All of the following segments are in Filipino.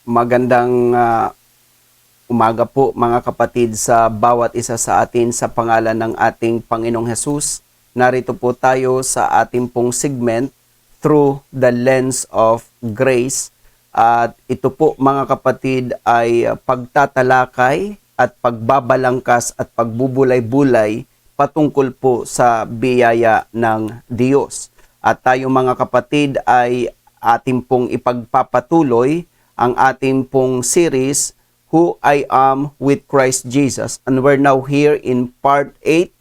Magandang umaga po mga kapatid sa bawat isa sa atin sa pangalan ng ating Panginoong Hesus. Narito po tayo sa ating pong segment Through the Lens of Grace. At ito po mga kapatid ay pagtatalakay at pagbabalangkas at pagbubulay-bulay patungkol po sa biyaya ng Diyos. At tayo mga kapatid ay ating pong ipagpapatuloy ang ating pong series Who I Am with Christ Jesus, and we're now here in part 8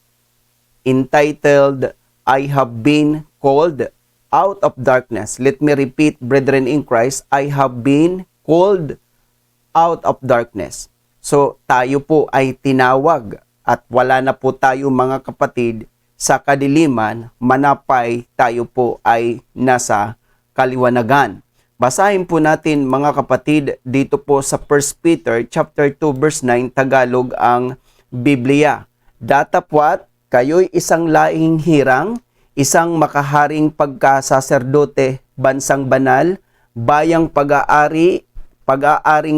entitled I Have Been Called Out of Darkness. Let me repeat, brethren in Christ, I have been called out of darkness. So tayo po ay tinawag at wala na po tayo mga kapatid sa kadiliman, manapay tayo po ay nasa kaliwanagan. Basahin po natin mga kapatid dito po sa 1 Peter chapter 2 verse 9, Tagalog ang Biblia. Datapwat kayo'y isang laing hirang, isang makaharing pagkasaserdote, bansang banal, bayang pag-aaring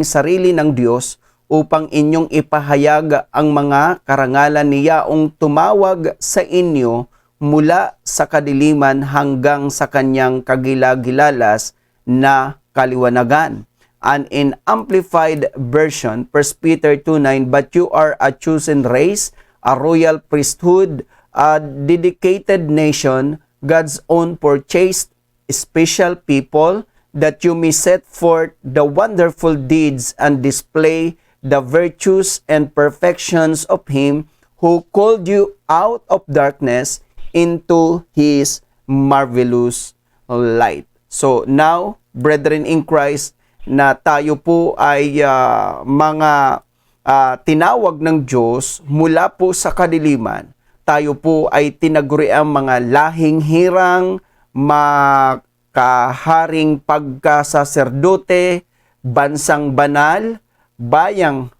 sarili ng Diyos, upang inyong ipahayag ang mga karangalan niyaong tumawag sa inyo mula sa kadiliman hanggang sa kanyang kagilagilalas na kaliwanagan. And in Amplified Version, 1 Peter 2:9, but you are a chosen race, a royal priesthood, a dedicated nation, God's own purchased, special people, that you may set forth the wonderful deeds and display the virtues and perfections of Him who called you out of darkness into His marvelous light. So now, brethren in Christ, na tayo po ay mga tinawag ng Diyos mula po sa kadiliman, tayo po ay tinaguriang mga lahing hirang, makaharing pagkasaserdote, bansang banal, bayang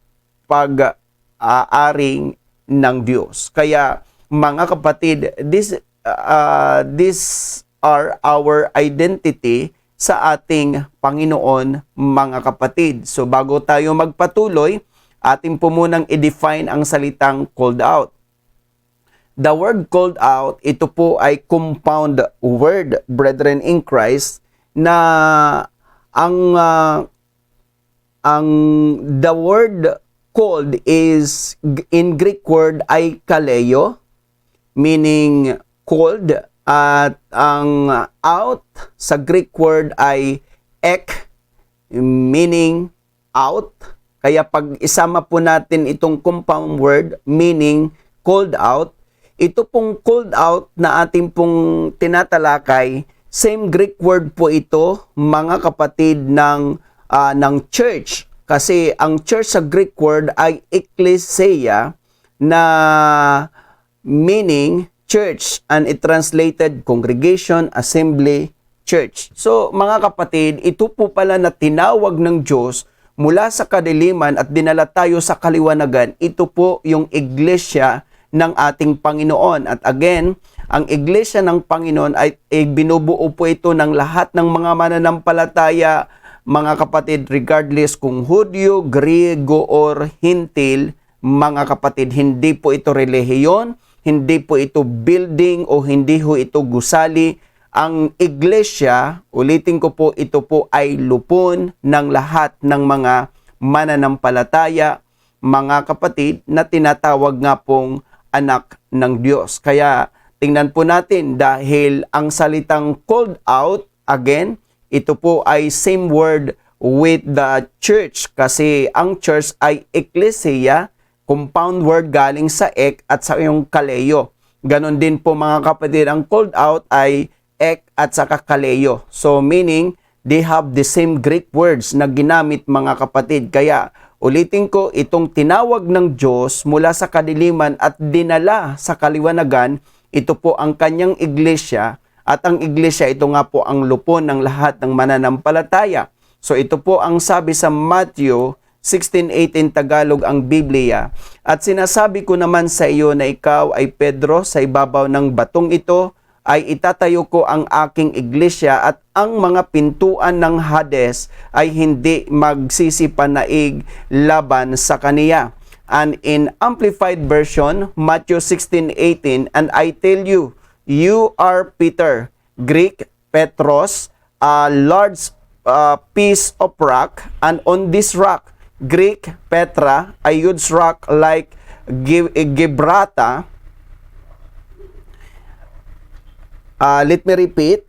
pag-aaring ng Diyos. Kaya mga kapatid, this are our identity sa ating Panginoon mga kapatid. So bago tayo magpatuloy, atin po munang i-define ang salitang called out. The word called out, ito po ay compound word, brethren in Christ, na the word called is in Greek word ay kaleo, meaning called, at ang out sa Greek word ay ek, meaning out. Kaya pag isama po natin itong compound word meaning called out, ito pong called out na ating pong tinatalakay, same Greek word po ito mga kapatid ng church. Kasi ang church sa Greek word ay ekklesia, na meaning church, and it translated congregation, assembly, church. So mga kapatid, ito po pala na tinawag ng Diyos mula sa kadiliman at dinala tayo sa kaliwanagan. Ito po yung iglesia ng ating Panginoon. At again, ang iglesia ng Panginoon ay binubuo po ito ng lahat ng mga mananampalataya, mga kapatid, regardless kung Hudyo, Griego, or Hintil. Mga kapatid, hindi po ito relihiyon, hindi po ito building, o hindi ho ito gusali. Ang iglesia, ulitin ko po, ito po ay lupon ng lahat ng mga mananampalataya, mga kapatid, na tinatawag nga pong anak ng Diyos. Kaya tingnan po natin, dahil ang salitang called out, again, ito po ay same word with the church, kasi ang church ay ekklesia, compound word galing sa ek at sa yung kaleo. Ganon din po mga kapatid, ang called out ay ek at saka kaleo. So meaning, they have the same Greek words na ginamit mga kapatid. Kaya ulitin ko, itong tinawag ng Diyos mula sa kadiliman at dinala sa kaliwanagan, ito po ang kanyang iglesia, at ang iglesia, ito nga po ang lupon ng lahat ng mananampalataya. So ito po ang sabi sa Matthew 16:18, Tagalog ang Biblia. At sinasabi ko naman sa iyo na ikaw ay Pedro, sa ibabaw ng batong ito ay itatayo ko ang aking iglesia at ang mga pintuan ng Hades ay hindi magsisipanaig laban sa kaniya. And in Amplified Version, Matthew 16:18, and I tell you, you are Peter, Greek Petros, a large piece of rock, and on this rock, Greek Petra, a huge rock like Gibraltar. Let me repeat.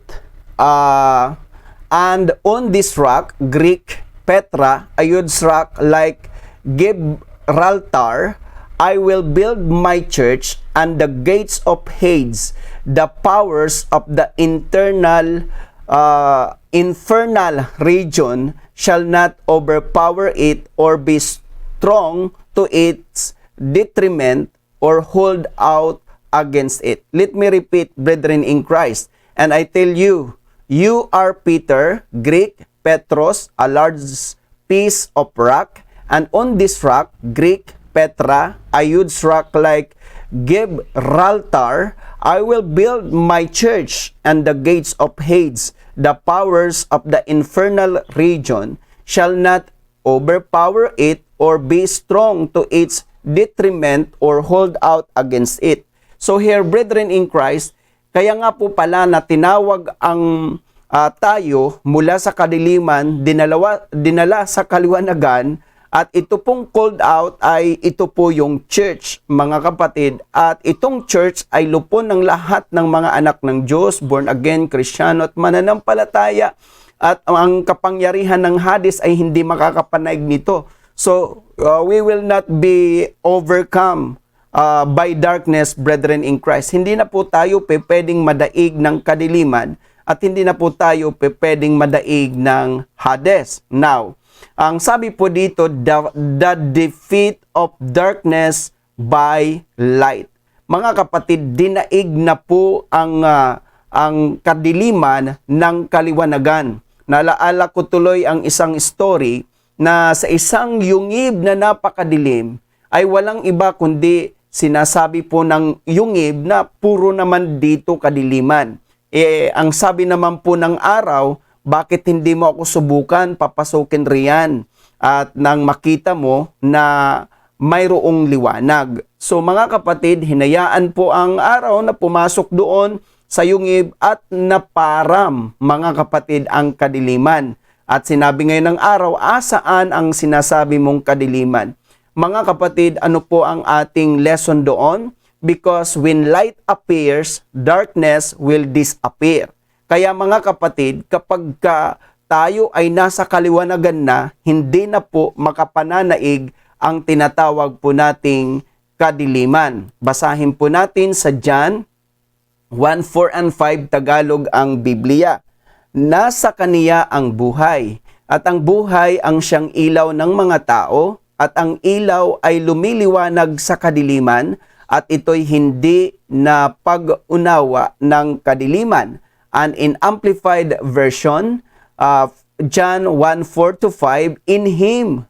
And on this rock, Greek Petra, a huge rock like Gibraltar, I will build my church, and the gates of Hades, the powers of the infernal region, shall not overpower it or be strong to its detriment or hold out against it. Let me repeat, brethren in Christ. And I tell you, you are Peter, Greek Petros, a large piece of rock, and on this rock, Greek Petra, a huge rock like Gibraltar, I will build my church, and the gates of Hades, the powers of the infernal region, shall not overpower it or be strong to its detriment or hold out against it. So here, brethren in Christ, kaya nga po pala na tinawag ang tayo mula sa kadiliman, dinala sa kaliwanagan, at ito pong called out ay ito po yung church, mga kapatid. At itong church ay lupon ng lahat ng mga anak ng Diyos, born again, Kristiyano at mananampalataya. At ang kapangyarihan ng Hades ay hindi makakapanaig nito. So, we will not be overcome by darkness, brethren in Christ. Hindi na po tayo pwedeng madaig ng kadiliman at hindi na po tayo pwedeng madaig ng Hades. Now, ang sabi po dito, the defeat of darkness by light. Mga kapatid, dinaig na po ang kadiliman ng kaliwanagan. Naalaala ko tuloy ang isang story na sa isang yungib na napakadilim ay walang iba kundi sinasabi po ng yungib na puro naman dito kadiliman. Ang sabi naman po ng araw, bakit hindi mo ako subukan, papasukin riyan at nang makita mo na mayroong liwanag. So mga kapatid, hinayaan po ang araw na pumasok doon sa yungib at naparam, mga kapatid, ang kadiliman. At sinabi ngayon ng araw, asaan ang sinasabi mong kadiliman? Mga kapatid, ano po ang ating lesson doon? Because when light appears, darkness will disappear. Kaya mga kapatid, kapag tayo ay nasa kaliwanagan na, hindi na po makapananaig ang tinatawag po nating kadiliman. Basahin po natin sa John 1:4 and 5 Tagalog ang Biblia. Nasa kaniya ang buhay, at ang buhay ang siyang ilaw ng mga tao, at ang ilaw ay lumiliwanag sa kadiliman, at ito'y hindi na pag-unawa ng kadiliman. And in Amplified Version, John 1:4 to 5, in Him,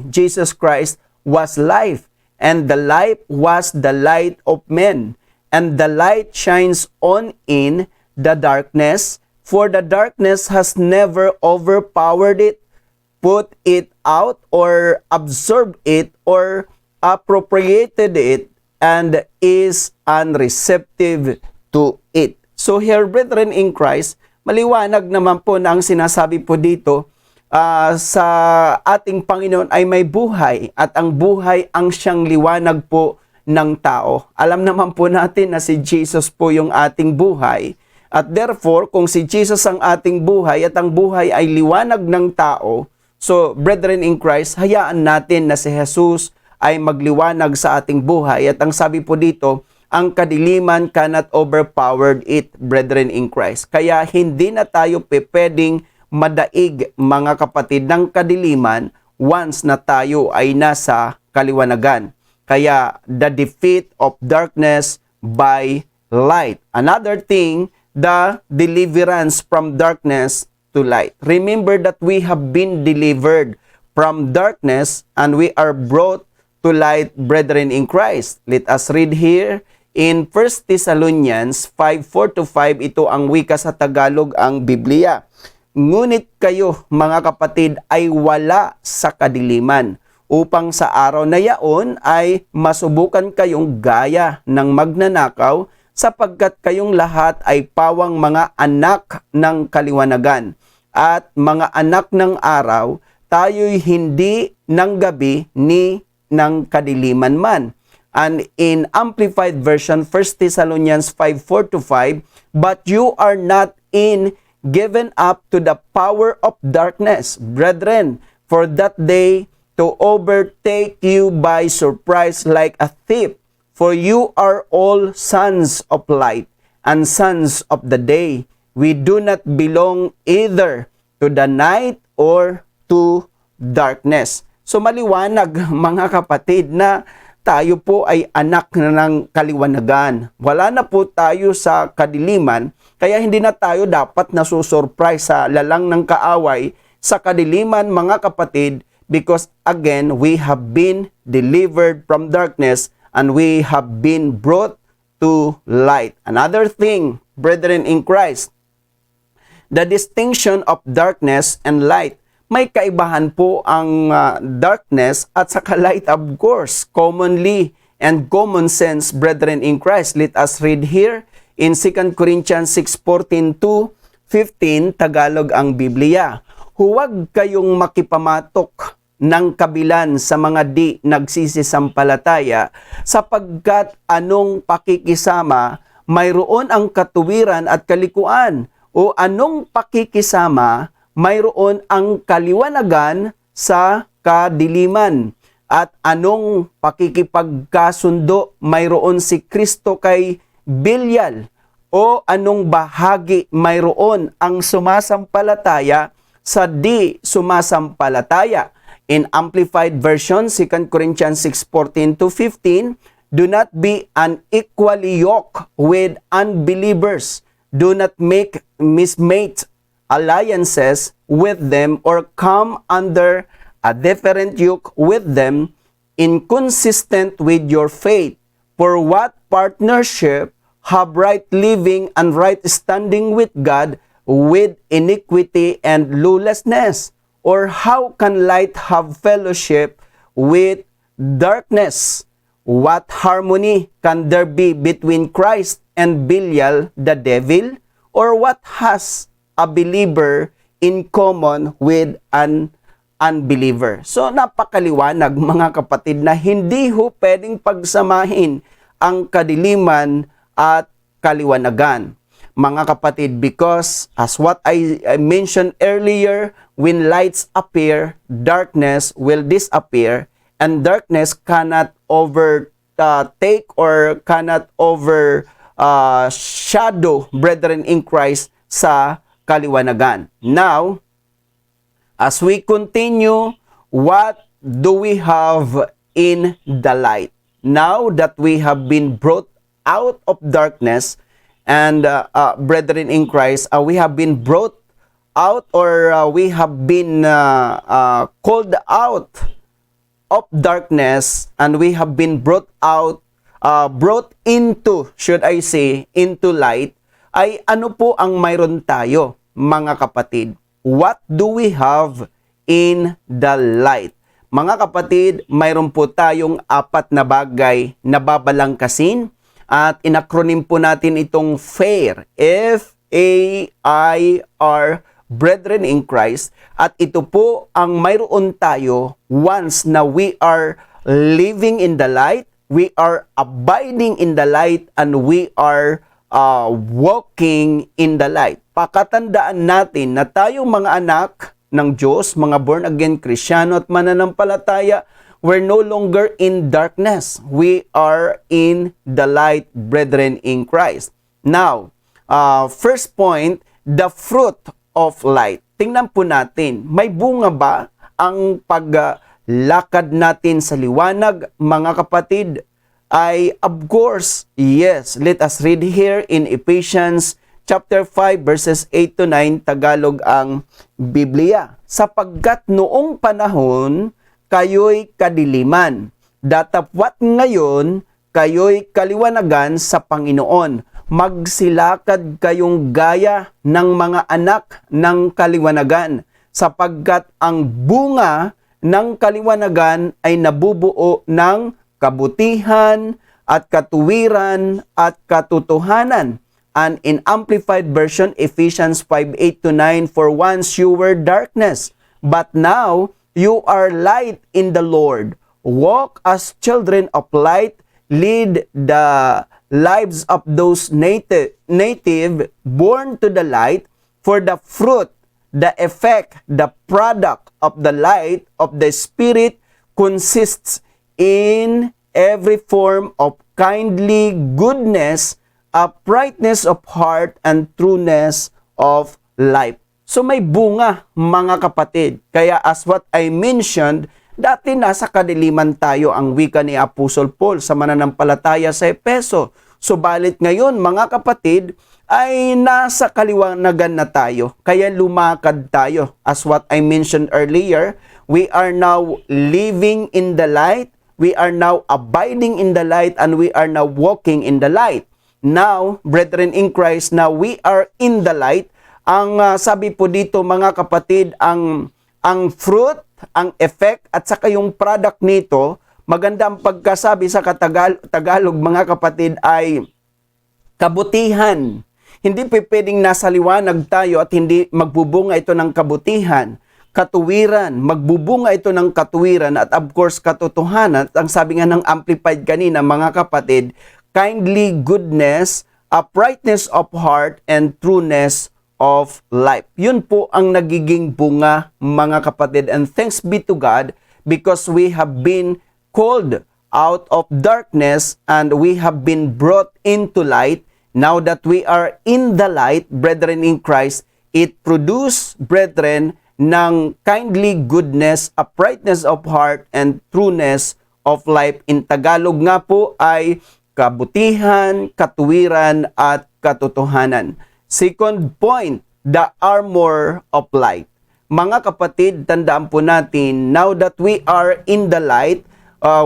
Jesus Christ was life, and the life was the light of men. And the light shines on in the darkness, for the darkness has never overpowered it, put it out, or absorbed it, or appropriated it, and is unreceptive to it. So here, brethren in Christ, maliwanag naman po na ang sinasabi po dito, sa ating Panginoon ay may buhay, at ang buhay ang siyang liwanag po ng tao. Alam naman po natin na si Jesus po yung ating buhay, at therefore, kung si Jesus ang ating buhay at ang buhay ay liwanag ng tao, so brethren in Christ, hayaan natin na si Jesus ay magliwanag sa ating buhay. At ang sabi po dito, ang kadiliman cannot overpowered it, brethren in Christ. Kaya hindi na tayo pwedeng madaig, mga kapatid, ng kadiliman once na tayo ay nasa kaliwanagan. Kaya the defeat of darkness by light. Another thing, the deliverance from darkness to light. Remember that we have been delivered from darkness and we are brought to light, brethren in Christ. Let us read here In 1 Thessalonians 5:4-5, ito ang wika sa Tagalog ang Biblia. Ngunit kayo, mga kapatid, ay wala sa kadiliman, upang sa araw na yaon ay masubukan kayong gaya ng magnanakaw, sapagkat kayong lahat ay pawang mga anak ng kaliwanagan at mga anak ng araw, tayo'y hindi ng gabi ni ng kadiliman man. And in Amplified Version, 1 Thessalonians 5:4-5, but you are not given up to the power of darkness, brethren, for that day to overtake you by surprise like a thief. For you are all sons of light and sons of the day. We do not belong either to the night or to darkness. So maliwanag, mga kapatid, na tayo po ay anak ng kaliwanagan. Wala na po tayo sa kadiliman, kaya hindi na tayo dapat nasusurprise sa lalang ng kaaway sa kadiliman, mga kapatid, because again, we have been delivered from darkness and we have been brought to light. Another thing, brethren in Christ, the distinction of darkness and light. May kaibahan po ang darkness at saka light, of course, commonly and common sense, brethren in Christ. Let us read here in 2 Corinthians 6:14-15, Tagalog ang Biblia. Huwag kayong makipamatok ng kabilan sa mga di nagsisisampalataya, sapagkat anong pakikisama mayroon ang katuwiran at kalikuan, o anong pakikisama mayroon ang kaliwanagan sa kadiliman, at anong pakikipagkasundo mayroon si Kristo kay Belial, o anong bahagi mayroon ang sumasampalataya sa di sumasampalataya. In Amplified Version, 2 Corinthians 6:14-15, do not be unequally yoked with unbelievers. Do not make mismate alliances with them or come under a different yoke with them, inconsistent with your faith. For what partnership have right living and right standing with God with iniquity and lawlessness? Or how can light have fellowship with darkness? What harmony can there be between Christ and Belial the devil? Or what has a believer in common with an unbeliever? So napakaliwanag, mga kapatid, na hindi ho pwedeng pagsamahin ang kadiliman at kaliwanagan, mga kapatid, because as what I mentioned earlier, when lights appear, darkness will disappear, and darkness cannot overtake or cannot shadow, brethren in Christ, sa kaliwanagan. Now, as we continue, what do we have in the light? Now that we have been brought out of darkness, and brethren in Christ, we have been brought out, or we have been called out of darkness, and we have been brought into, should I say, into light, ay ano po ang mayroon tayo, mga kapatid? What do we have in the light? Mga kapatid, mayroon po tayong apat na bagay na babalangkasin, at inacronym po natin itong FAIR, F-A-I-R, brethren in Christ, at ito po ang mayroon tayo once na we are living in the light, we are abiding in the light, and we are walking in the light. Pakatandaan natin na tayong mga anak ng Diyos, mga born-again Krisyano at mananampalataya, we're no longer in darkness. We are in the light, brethren in Christ. Now, first point, the fruit of light. Tingnan po natin, may bunga ba ang paglakad natin sa liwanag, mga kapatid? Ay, of course, yes. Let us read here in Ephesians chapter 5 verses 8-9, Tagalog ang Biblia. Sapagkat noong panahon, kayo'y kadiliman, datapwat ngayon, kayo'y kaliwanagan sa Panginoon. Magsilakad kayong gaya ng mga anak ng kaliwanagan, sapagkat ang bunga ng kaliwanagan ay nabubuo ng kabutihan at katuwiran at katotohanan. And in Amplified Version, Ephesians 5:8-9, for once you were darkness, but now you are light in the Lord. Walk as children of light, lead the lives of those native born to the light, for the fruit, the effect, the product of the light of the Spirit consists in every form of kindly goodness, uprightness of heart, and trueness of life. So may bunga, mga kapatid. Kaya as what I mentioned, dati nasa kadiliman tayo, ang wika ni Apostol Paul sa mananampalataya sa Efeso. Subalit ngayon, mga kapatid, ay nasa kaliwanagan na tayo. Kaya lumakad tayo. As what I mentioned earlier, we are now living in the light, we are now abiding in the light, and we are now walking in the light. Now, brethren in Christ, now we are in the light. Ang sabi po dito, mga kapatid, ang fruit, ang effect, at saka yung product nito, maganda ang pagkasabi sa Tagalog, mga kapatid, ay kabutihan. Hindi pwedeng nasa liwanag tayo at hindi magbubunga ito ng kabutihan. Katuwiran, magbubunga ito ng katuwiran, at of course katotohanan. At ang sabi nga ng Amplified kanina, mga kapatid, kindly goodness, uprightness of heart, and trueness of life. Yun po ang nagiging bunga, mga kapatid. And thanks be to God, because we have been called out of darkness and we have been brought into light. Now that we are in the light, brethren in Christ, it produce, brethren, ng kindly goodness, uprightness of heart, and trueness of life. In Tagalog nga po ay kabutihan, katuwiran, at katotohanan. Second point, the armor of light. Mga kapatid, tandaan po natin, now that we are in the light,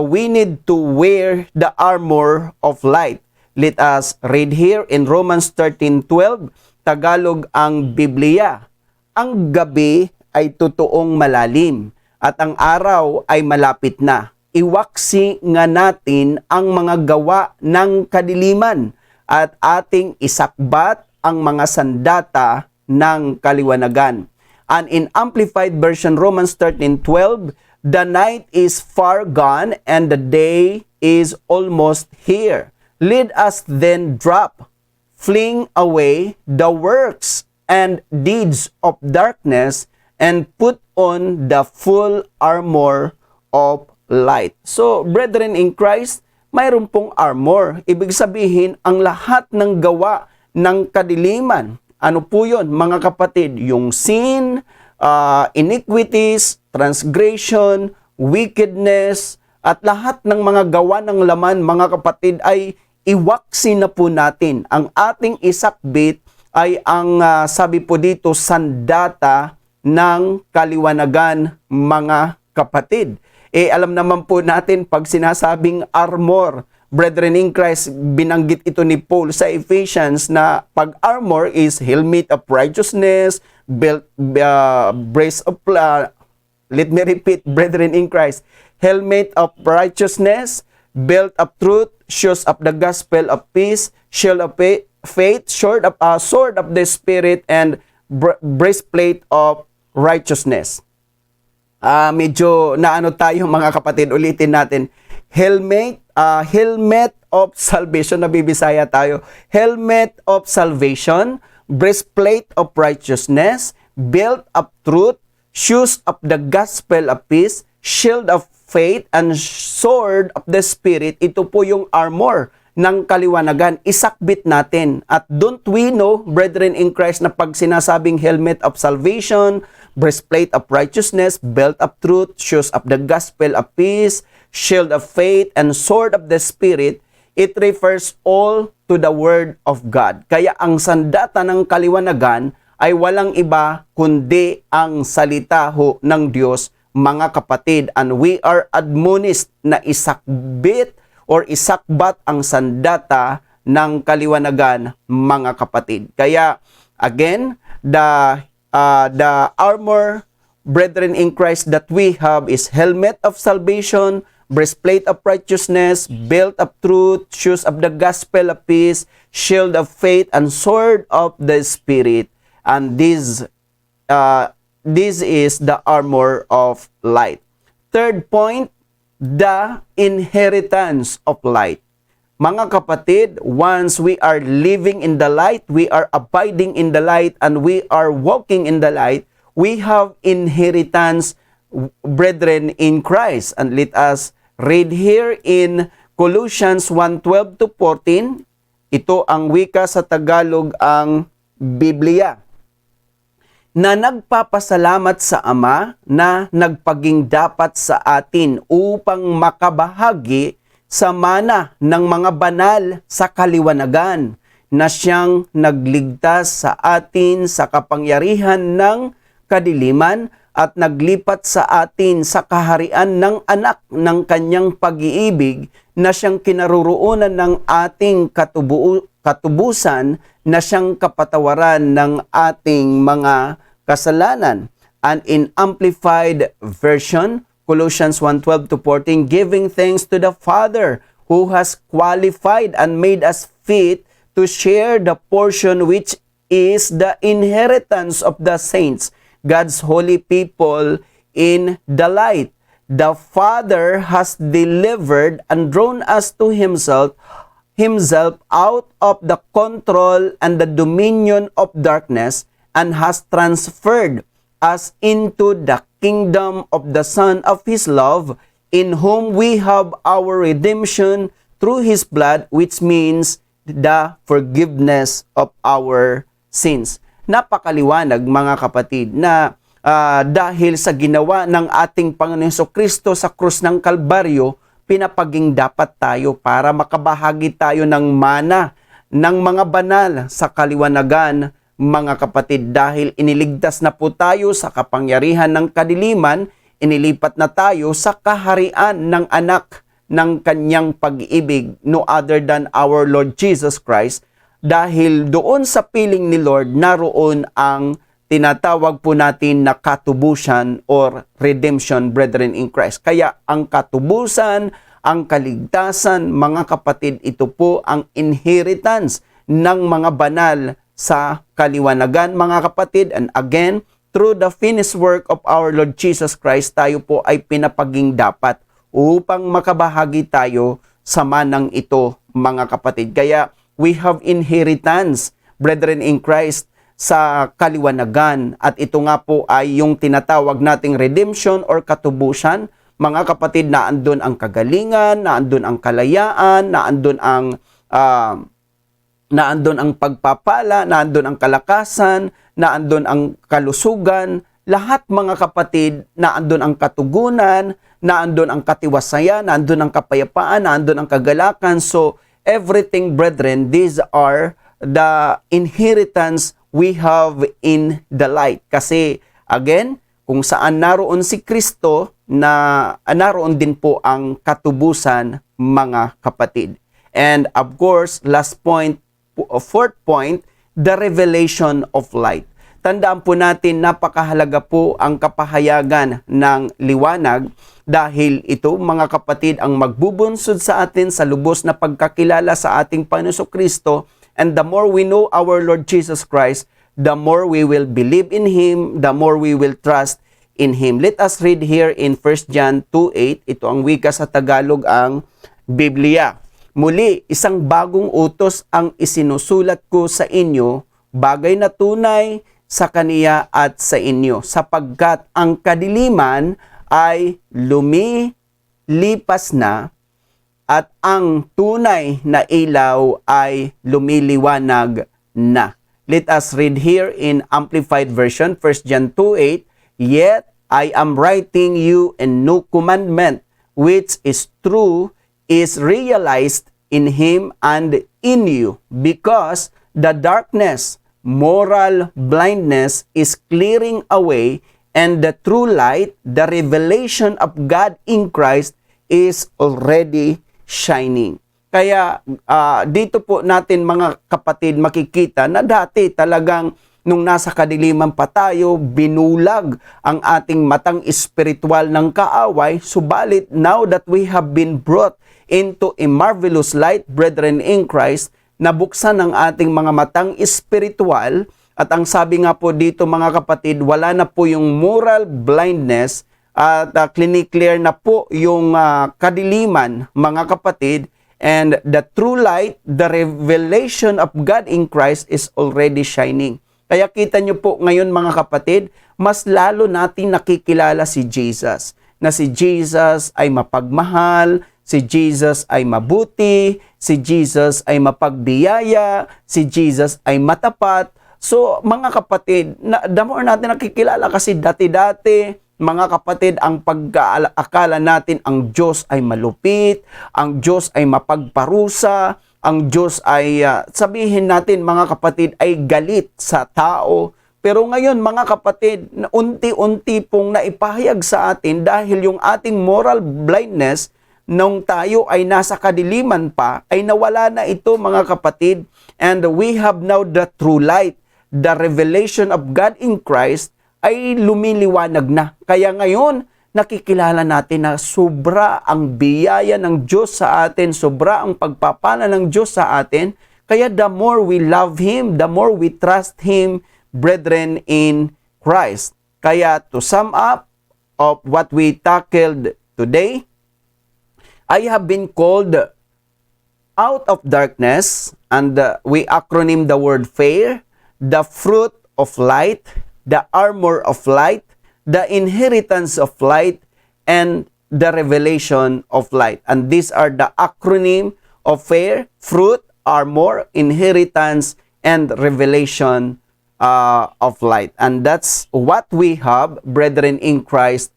we need to wear the armor of light. Let us read here in Romans 13:12, Tagalog ang Biblia. Ang gabi ay totoong malalim at ang araw ay malapit na. Iwaksi nga natin ang mga gawa ng kadiliman at ating isakbat ang mga sandata ng kaliwanagan. And in Amplified Version, Romans 13:12, the night is far gone and the day is almost here. Let us then drop, fling away the works and deeds of darkness and put on the full armor of light. So, brethren in Christ, mayroon pong armor. Ibig sabihin, ang lahat ng gawa ng kadiliman. Ano po yun, mga kapatid? Yung sin, iniquities, transgression, wickedness, at lahat ng mga gawa ng laman, mga kapatid, ay iwaksi na po natin. Ang ating isakbit ay ang sabi po dito, sandata ng kaliwanagan, mga kapatid. Alam naman po natin, pag sinasabing armor, brethren in Christ, binanggit ito ni Paul sa Ephesians na pag-armor is helmet of righteousness, belt, brace of, let me repeat, brethren in Christ, helmet of righteousness, belt of truth, shoes of the gospel of peace, shield of faith, sword of the Spirit, and breastplate of righteousness. Medyo naano tayo, mga kapatid, ulitin natin. Helmet of salvation, nabibisaya tayo. Helmet of salvation, breastplate of righteousness, belt of truth, shoes of the gospel of peace, shield of faith, and sword of the Spirit. Ito po yung armor ng kaliwanagan. Isakbit natin. At don't we know, brethren in Christ, na pag sinasabing helmet of salvation, breastplate of righteousness, belt of truth, shoes of the gospel of peace, shield of faith, and sword of the Spirit, it refers all to the Word of God. Kaya ang sandata ng kaliwanagan ay walang iba kundi ang salita ho ng Diyos, mga kapatid. And we are admonished na isakbit or isakbat ang sandata ng kaliwanagan, mga kapatid. Kaya again, the armor, brethren in Christ, that we have is helmet of salvation, breastplate of righteousness, belt of truth, shoes of the gospel of peace, shield of faith, and sword of the Spirit. And this is the armor of light. Third point, the inheritance of light. Mga kapatid, once we are living in the light, we are abiding in the light, and we are walking in the light, we have inheritance, brethren in Christ. And let us read here in Colossians 1:12 to 14. Ito ang wika sa Tagalog, ang Biblia, na nagpapasalamat sa Ama na nagpaging dapat sa atin upang makabahagi sa mana ng mga banal sa kaliwanagan, na siyang nagligtas sa atin sa kapangyarihan ng kadiliman at naglipat sa atin sa kaharian ng anak ng kanyang pag-iibig, na siyang kinaroroonan ng ating katubusan, na siyang kapatawaran ng ating mga kasalanan. And in Amplified Version, Colossians 1:12 to 14, giving thanks to the Father who has qualified and made us fit to share the portion which is the inheritance of the saints, God's holy people in the light. The Father has delivered and drawn us to Himself out of the control and the dominion of darkness, and has transferred us into the kingdom of the Son of His love, in whom we have our redemption through His blood, which means the forgiveness of our sins. Napakaliwanag, mga kapatid, na dahil sa ginawa ng ating Panginoon Jesucristo sa krus ng Kalbaryo, pinapaging dapat tayo para makabahagi tayo ng mana ng mga banal sa kaliwanagan, mga kapatid, dahil iniligtas na po tayo sa kapangyarihan ng kadiliman, inilipat na tayo sa kaharian ng anak ng kanyang pag-ibig, no other than our Lord Jesus Christ. Dahil doon sa piling ni Lord, naroon ang tinatawag po natin na katubusan or redemption, brethren in Christ. Kaya ang katubusan, ang kaligtasan, mga kapatid, ito po ang inheritance ng mga banal sa kaliwanagan, mga kapatid. And again, through the finished work of our Lord Jesus Christ, tayo po ay pinapaging dapat upang makabahagi tayo sa manang ito, mga kapatid. Kaya we have inheritance, brethren in Christ, sa kaliwanagan. At ito nga po ay yung tinatawag nating redemption or katubusan, mga kapatid, na andun ang kagalingan, na andun ang kalayaan, na andun ang pagpapala, na andun ang kalakasan, na andun ang kalusugan, lahat, mga kapatid, na andun ang katugunan, na andun ang katiwasayan, na andun ang kapayapaan, na andun ang kagalakan. So, everything, brethren, these are the inheritance we have in the light. Kasi, again, kung saan naroon si Kristo, na naroon din po ang katubusan, mga kapatid. And of course, last point, fourth point, the revelation of light. Tandaan po natin, napakahalaga po ang kapahayagan ng liwanag, dahil ito, mga kapatid, ang magbubunsod sa atin sa lubos na pagkakilala sa ating Panginoon Kristo. And the more we know our Lord Jesus Christ, the more we will believe in Him, the more we will trust in Him. Let us read here in 1 John 2:8. Ito ang wika sa Tagalog, ang Biblia. Muli, isang bagong utos ang isinusulat ko sa inyo, bagay na tunay sa kaniya at sa inyo, sapagkat ang kadiliman ay lumilipas na at ang tunay na ilaw ay lumiliwanag na. Let us read here in Amplified Version, 1 John 2:8. Yet I am writing you a new commandment, which is true, is realized in Him and in you, because the darkness, moral blindness, is clearing away, and the true light, the revelation of God in Christ, is already shining. Kaya dito po natin mga kapatid makikita na dati talagang nung nasa kadiliman pa tayo, binulag ang ating matang espiritual ng kaaway. Subalit now that we have been brought into a marvelous light, brethren in Christ, nabuksan ang ating mga matang espiritual. At ang sabi nga po dito mga kapatid, wala na po yung moral blindness at cliniclear na po yung kadiliman mga kapatid. And the true light, the revelation of God in Christ is already shining. Kaya kita nyo po ngayon mga kapatid, mas lalo natin nakikilala si Jesus. Na si Jesus ay mapagmahal, si Jesus ay mabuti, si Jesus ay mapagbiyaya, si Jesus ay matapat. So mga kapatid, the more natin nakikilala kasi dati-dati, mga kapatid, ang pagkaakala natin ang Diyos ay malupit, ang Diyos ay mapagparusa, ang Diyos ay sabihin natin mga kapatid ay galit sa tao. Pero ngayon mga kapatid, unti-unti pong naipahayag sa atin dahil yung ating moral blindness nung tayo ay nasa kadiliman pa, ay nawala na ito mga kapatid. And we have now the true light, the revelation of God in Christ ay lumiliwanag na. Kaya ngayon, nakikilala natin na sobra ang biyaya ng Diyos sa atin, sobra ang pagpapala ng Diyos sa atin. Kaya the more we love Him, the more we trust Him, brethren in Christ. Kaya to sum up of what we tackled today, I have been called out of darkness, and we acronym the word FAIR, the fruit of light, the armor of light, the inheritance of light, and the revelation of light. And these are the acronym of FAIR, fruit, armor, inheritance, and revelation of light. And that's what we have, brethren in Christ,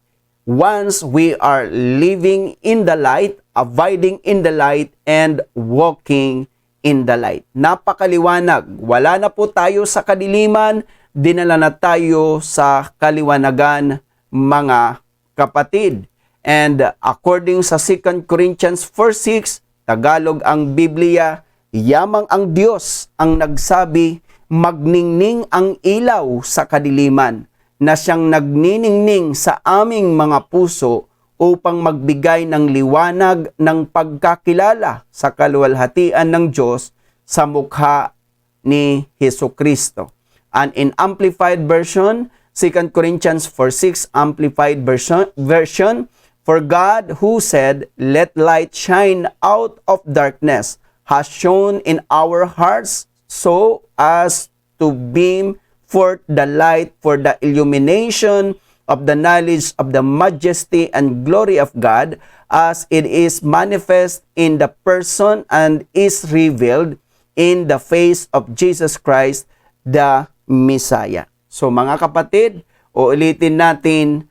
once we are living in the light, abiding in the light, and walking in the light. Napakaliwanag. Wala na po tayo sa kadiliman, dinala na tayo sa kaliwanagan mga kapatid. And according sa 2 Corinthians 4:6, Tagalog ang Biblia, yamang ang Diyos ang nagsabi, magningning ang ilaw sa kadiliman, na siyang nagniningning sa aming mga puso upang magbigay ng liwanag ng pagkakilala sa kaluwalhatian ng Diyos sa mukha ni Hesukristo. And in Amplified Version, 2 Corinthians 4:6 Amplified version, for God who said, let light shine out of darkness, has shone in our hearts so as to beam forth the light for the illumination of the knowledge of the majesty and glory of God, as it is manifest in the person and is revealed in the face of Jesus Christ, the Messiah. So mga kapatid, uulitin natin,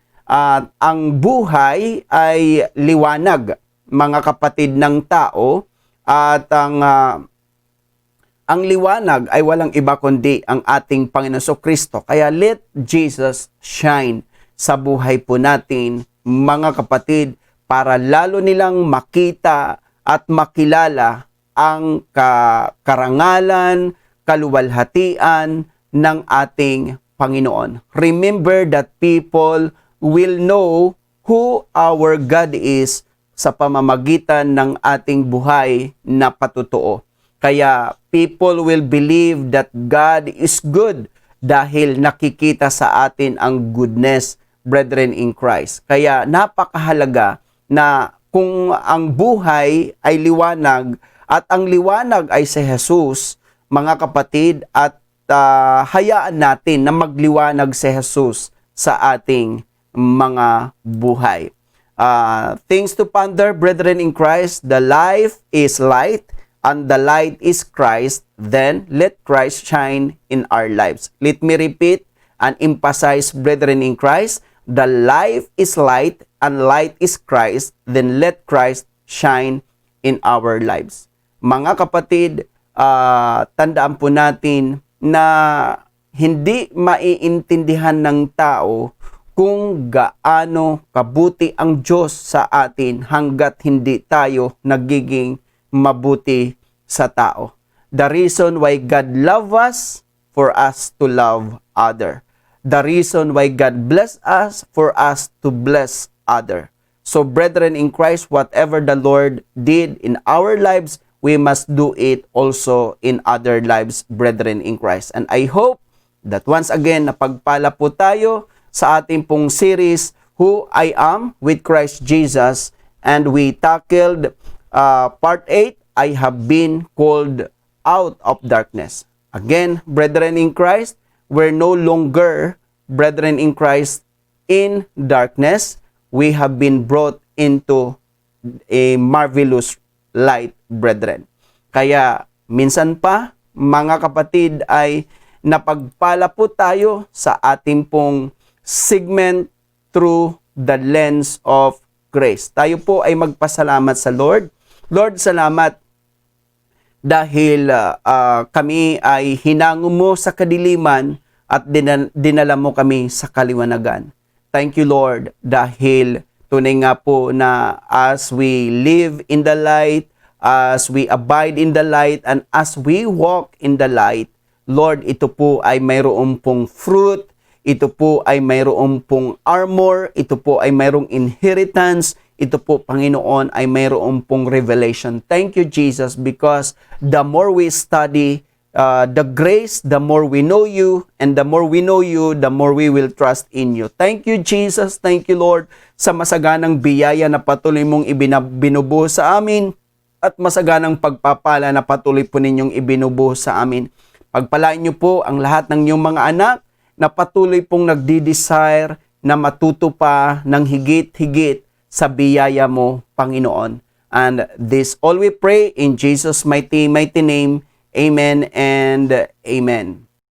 ang buhay ay liwanag, mga kapatid ng tao, at ang liwanag ay walang iba kundi ang ating Panginoon Kristo. Kaya let Jesus shine sa buhay po natin, mga kapatid, para lalo nilang makita at makilala ang karangalan, kaluwalhatian ng ating Panginoon. Remember that people will know who our God is sa pamamagitan ng ating buhay na patutuo. Kaya people will believe that God is good dahil nakikita sa atin ang goodness, brethren in Christ. Kaya napakahalaga na kung ang buhay ay liwanag at ang liwanag ay si Jesus, mga kapatid, at hayaan natin na magliwanag si Jesus sa ating mga buhay. Things to ponder, brethren in Christ. The life is light and the light is Christ. Then let Christ shine in our lives. Let me repeat and emphasize, brethren in Christ. The life is light and light is Christ. Then let Christ shine in our lives. Mga kapatid, tandaan po natin na hindi maiintindihan ng tao kung gaano kabuti ang Diyos sa atin hanggat hindi tayo nagiging mabuti sa tao. The reason why God loves us, for us to love other. The reason why God bless us, for us to bless other. So brethren in Christ, whatever the Lord did in our lives, we must do it also in other lives, brethren in Christ. And I hope that once again, napagpala po tayo sa ating pong series, Who I Am with Christ Jesus. And we tackled part 8, I have been called out of darkness. Again, brethren in Christ, we're no longer, brethren in Christ, in darkness. We have been brought into a marvelous light, brethren. Kaya minsan pa, mga kapatid, ay napagpala po tayo sa ating pong segment through the lens of grace. Tayo po ay magpasalamat sa Lord. Lord, salamat dahil kami ay hinango mo sa kadiliman at dinala mo kami sa kaliwanagan. Thank you, Lord, dahil tunay nga po na as we live in the light, as we abide in the light, and as we walk in the light, Lord, ito po ay mayroong pong fruit, ito po ay mayroong pong armor, ito po ay mayroong inheritance, ito po, Panginoon, ay mayroong pong revelation. Thank you, Jesus, because the more we study the grace, the more we know you, and the more we know you, the more we will trust in you. Thank you, Jesus. Thank you, Lord, sa masaganang biyaya na patuloy mong binubuhos sa amin at masaganang pagpapala na patuloy po ninyong ibinubuhos sa amin. Pagpalain niyo po ang lahat ng inyong mga anak na patuloy pong nagdi-desire na matuto pa ng higit-higit sa biyaya mo, Panginoon. And this all we pray in Jesus' mighty name. Amen and amen.